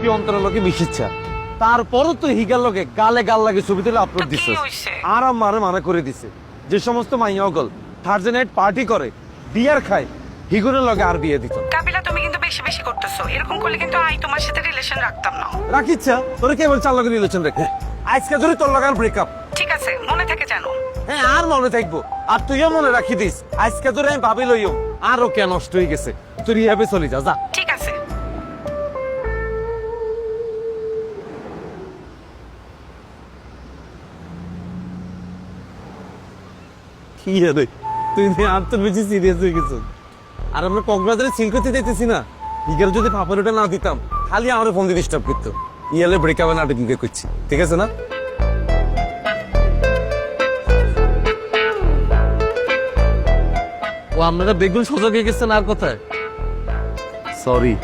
তুই অন্তরের লোকে মিশিচ্ছা তারপরও তুই হিগার লোকে গালে গাল লাগে ছবি তুলে আপলোড দিছে আর আমারে মানা করে দিছে যে সমস্ত মাইয়া অগল থার্সডে নাইট পার্টি করে বিয়ার খায় হিগুনের লগে আর বিয়ে দিত কাবিলা তুমি কিন্তু বেশি বেশি করতেছো এরকম করলে কিন্তু আমি তোমার সাথে রিলেশন রাখতাম না রাখিচ্ছা তোরে কেবল চার লগে রিলেশন রেখে আজকে ধরে তোর লগে আর ব্রেকআপ ঠিক আছে মনে থাকে জানো হ্যাঁ আর মনে থাকবো আর তুইও মনে রাখি দিস আজকে ধরে আমি ভাবি লইও আরো কে নষ্ট হয়ে গেছে তুই রিহাবে চলে যা যা ঠিক আছে কি রে তুই আর তোর বেশি সিরিয়াস হয়ে গেছ আর আমরা কক্সবাজারে চিল করতে যাইতেছি না ইগের যদি পাপড়টা না দিতাম খালি আমার ফোন দিয়ে ডিস্টার্ব করতো ইয়ালে ব্রেকআপে নাটক করছি ঠিক আছে না ও আপনারা বেগুন সোজা গিয়ে গেছেন আর কোথায় সরি